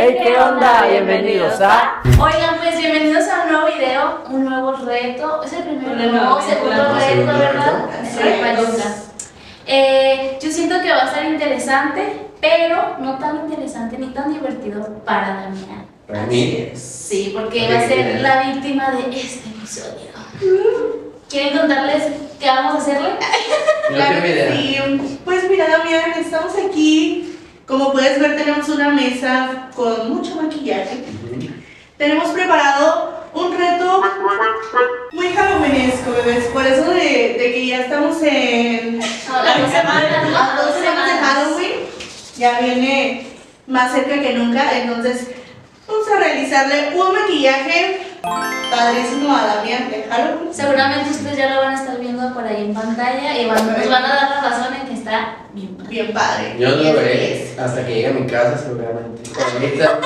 Hey, ¿qué onda? Bienvenidos a... Oigan, pues bienvenidos a un nuevo video, un nuevo reto. Es el primero, segundo reto, ¿verdad? Yo siento que va a estar interesante, pero no tan interesante ni tan divertido para Damián. ¿Para mí? Sí, porque va a ser la víctima de este episodio. ¿Quieren contarles qué vamos a hacerle? Claro que sí. Pues mira, Damián, estamos aquí. Como puedes ver, tenemos una mesa con mucho maquillaje. Tenemos preparado un reto muy halloweenesco, bebés. Por eso de que ya estamos en A 2 semanas, ¿no? a 2 semanas de Halloween. Ya viene más cerca que nunca. Entonces vamos a realizarle un maquillaje padrísimo a Damián de Halloween. Seguramente ustedes ya lo van a estar viendo por ahí en pantalla y nos van a dar la razón en que está bien padre. Bien padre. Yo no lo 10 de veré 10. hasta que llegue a mi casa, seguramente. Ahorita,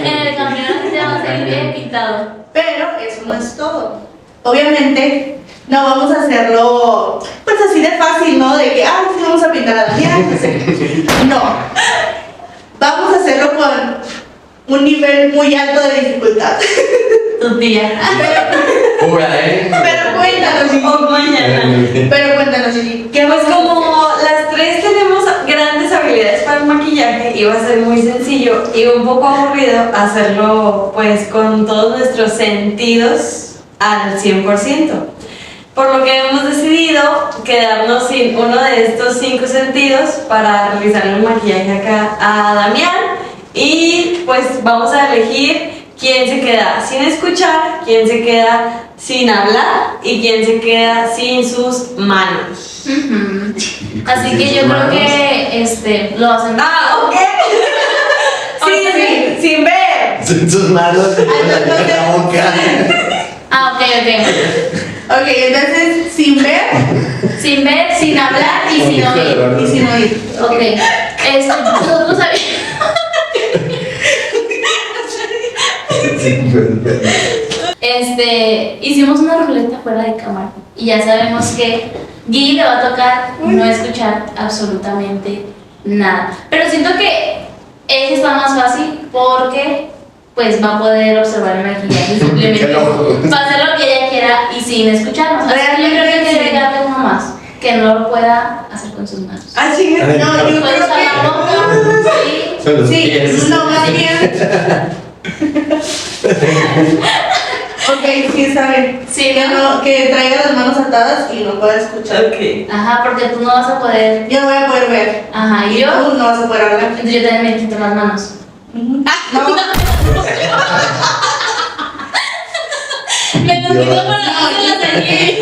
En el camión te va a salir bien pintado. Pero eso no es todo. Obviamente no vamos a hacerlo pues así de fácil, ¿no? De que, sí vamos a pintar a Damián. No. Vamos a hacerlo con un nivel muy alto de dificultad. Tu tía. pura, ¿eh? Pero cuéntanos, Gigi. O mañana. Pero cuéntanos, Gigi. ¿Qué Pues más como las tres tenemos grandes habilidades para el maquillaje, iba a ser muy sencillo y un poco aburrido hacerlo pues con todos nuestros sentidos al 100%. Por lo que hemos decidido quedarnos sin uno de estos 5 sentidos para realizar el maquillaje acá a Damián y pues vamos a elegir quién se queda sin escuchar, quién se queda sin hablar y quién se queda sin sus manos. Así que yo creo que lo hacemos. Ok. Sí, sin ver. Sin tus manos, en la boca. Ok. Ok, entonces, sin ver Sin ver, sin hablar y sin oír. y sin oír. Ok. Nosotros hicimos una ruleta fuera de cámara y ya sabemos que Gui le va a tocar no escuchar absolutamente nada. Pero siento que ese está más fácil porque pues va a poder observar el maquillaje simplemente va a hacer lo que ella quiera y sin escucharnos. Así que yo creo que hay que agregarle uno más que no lo pueda hacer con sus manos. Así es, no, yo Puede creo usar la boca, sí. Son los sí, pies. no, más bien. Ok, sí, está bien. Sí, Que, ¿no? no, que traiga las manos atadas y no pueda escuchar. Ok. Ajá, porque tú no vas a poder. Yo no voy a poder ver. Ajá, y Y yo. tú no vas a poder hablar. Entonces yo también me quito las manos. No. Me lo quito para las aquí.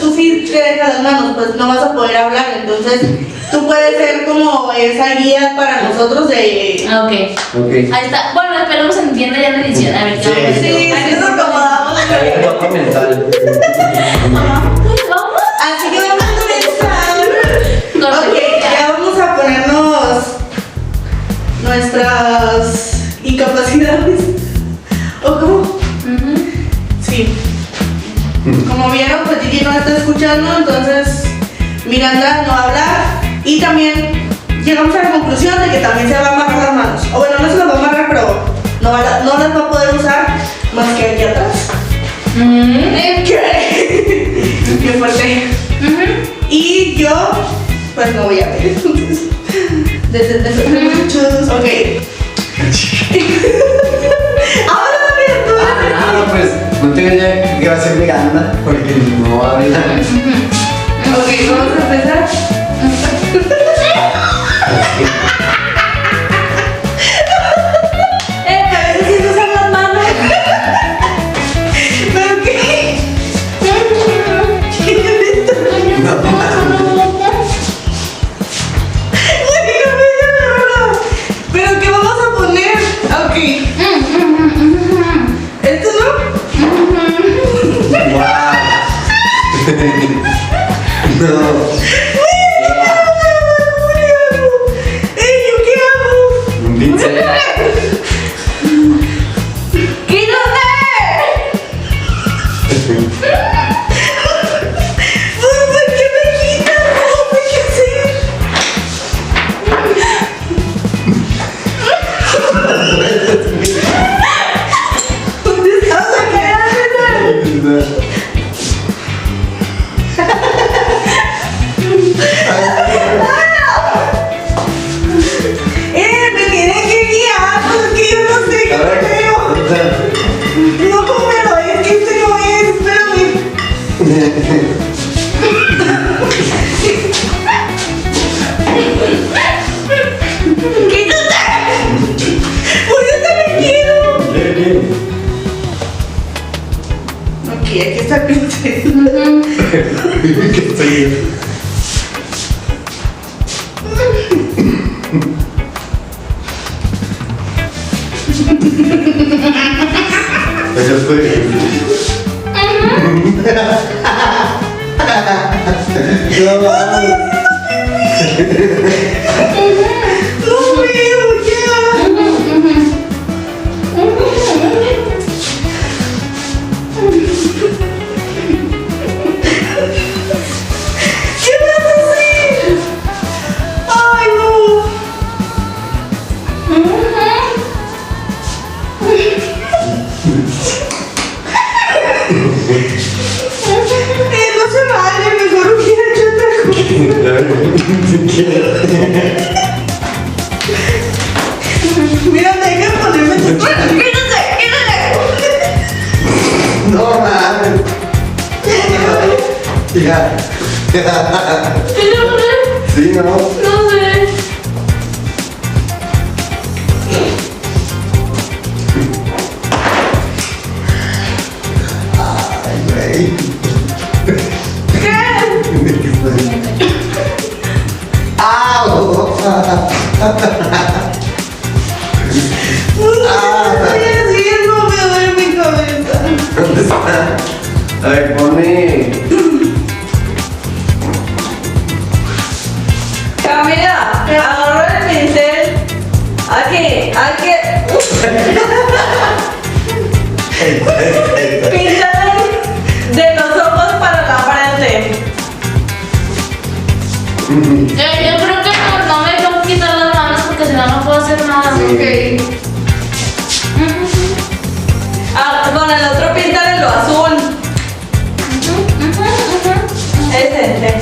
Tú sí te dejas las manos, pues no vas a poder hablar. Entonces, tú puedes ser como esa guía para nosotros de. Ah, ok. Ok. Ahí está. Bueno, esperemos se entienda ya en la edición. A ver qué Sí, vamos a hacer. Sí, Aquí nos acomodamos. Hay un toque mental. Pues vamos. Así que vamos a comenzar. Ok, ya vamos a ponernos nuestras incapacidades. ¿O cómo? Ujú. Sí. Como vieron, pues Gigi no está escuchando, entonces Miranda no habla. Y también llegamos a la conclusión de que también se va a amarrar las manos. O bueno, no se las va a amarrar, pero no las va a poder usar más que aquí atrás. Qué fuerte. Y yo, pues no voy a ver. Entonces, desde muchos. Ok. Ahora también tú. Nada, pues no tengo ya que hacer Miranda porque no va a hablar. Ok, vamos a empezar. A veces sí usan las manos. ¿Pero qué? ¿Qué es esto? ¿Pero qué vamos a poner? Ok. ¿Esto no? Wow. No. ¡Ey, yo qué hago! Un pincel. ¡Quítate! ¿Por qué me quitas? ¿Cómo qué hacer? Sí, aquí está el pincel. ¿Qué estoy viendo? Yo estoy viendo. No mames. No veo, ya. ¿Qué vas a hacer? Ay, no. No se vale, mejor hubiera hecho otra cosa. Mira, deja de ponerme tus manos. No mames. Ya. Sí, no. No sé. Ay, güey. ¡Au! No me duele mi cabeza. ¿Dónde está? A ver, pone. Camila, agarra el pincel. Aquí, píntale de los ojos para la frente. Yo creo que no me tengo que quitar las manos porque si no, no puedo hacer nada. Sí. Ok. Con el otro píntale lo azul. Ese.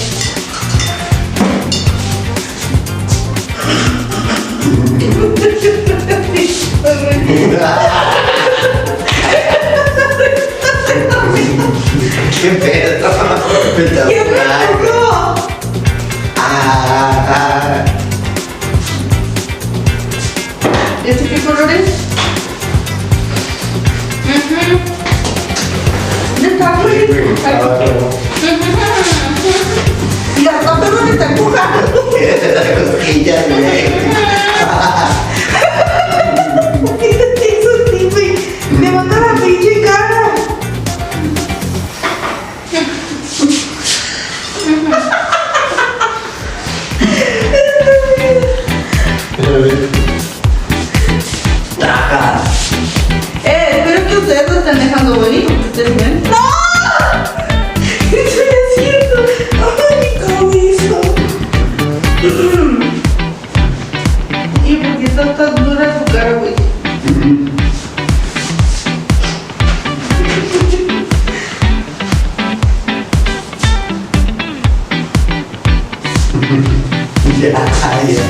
¿Qué pedo? ¿Qué me tocó? ¿Este qué color es? ¿Dónde está, güey? La tapa no me está empujando. Las cosquillas, güey. ¿Qué hizo a ti, güey? Me mata la pinche cara. Taca. Espero que ustedes lo estén dejando bonito. ¿Ustedes ven? ¡No! ¿Qué estoy haciendo? ¡Ay, mi cabeza! ¿Y por qué está tan dura tu cara, güey? Ya, ya.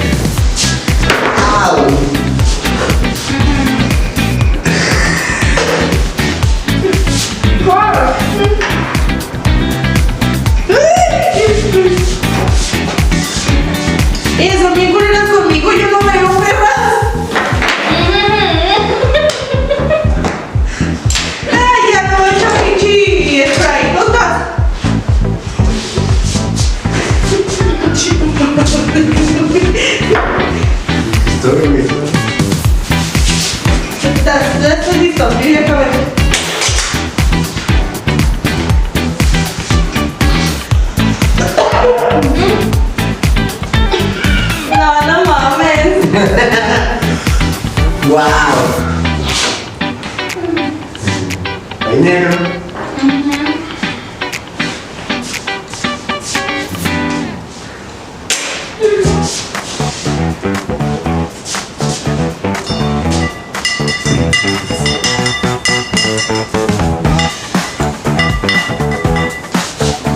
Au. Son bien culeras conmigo, yo no veo perras. Ay, ya no he hecho pinche spray. ¿No estás? Estoy bien. Estás listo, yo ya acabé. No mames. Wow. Ahí negro.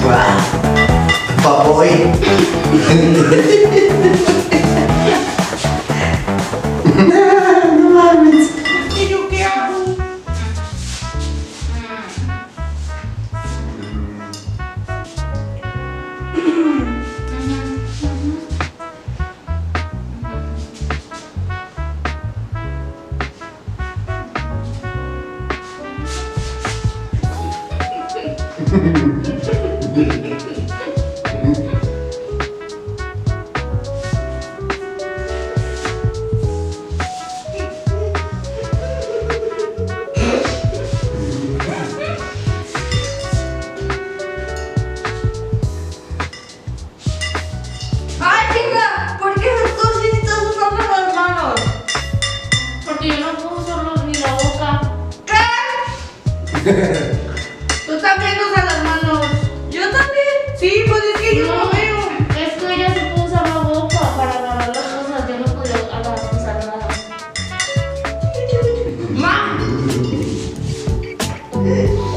Wow. Papoy. No mames. ¿Y yo qué hago? no puedo usarlo ni la boca. Tú también usas las manos. Yo también. Sí, pues es que yo no lo veo. Es que ella se puede usar la boca para agarrar las cosas. Yo no podía usar nada. Ma.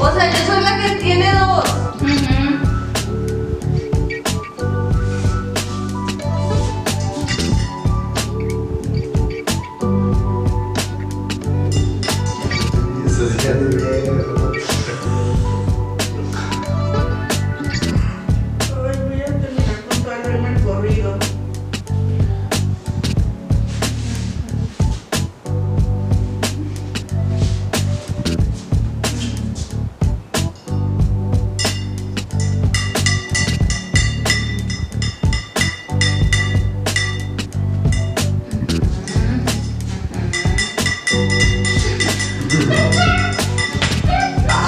O sea, yo soy la que tiene dos. Eso sí ya te veo. Ay, voy a terminar con todo el ritmo el corrido.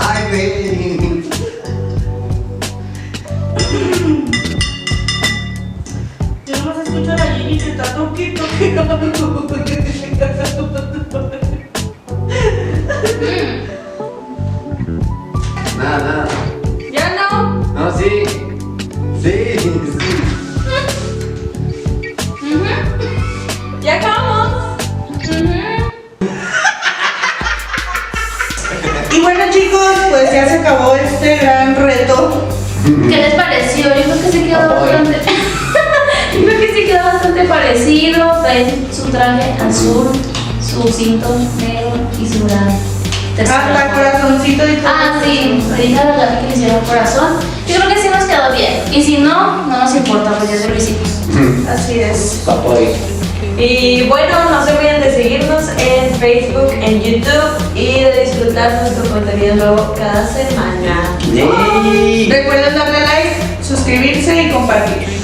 Ay, güey. Yo nomás escucho a la Gigi que está toquito. Nada, nada. Ya no. No, sí. Sí, sí. Ya acabamos. Y bueno, chicos, pues ya se acabó este gran reto. ¿Qué les pareció? Yo creo que se quedó Ay. bastante. Yo creo que se quedó bastante parecido. Trae su traje azul, su cinto negro y su gran Hasta corazoncito y todo. Ah, sí, le dije a la Gaby que le hiciera corazón. Yo creo que sí nos quedó bien. Y si no, no nos importa, pues ya se lo hicimos. Así es. Papoy. Y bueno, no se olviden de seguirnos en Facebook, en YouTube y de disfrutar nuestro contenido nuevo cada semana. Yay. Recuerden darle like, suscribirse y compartir.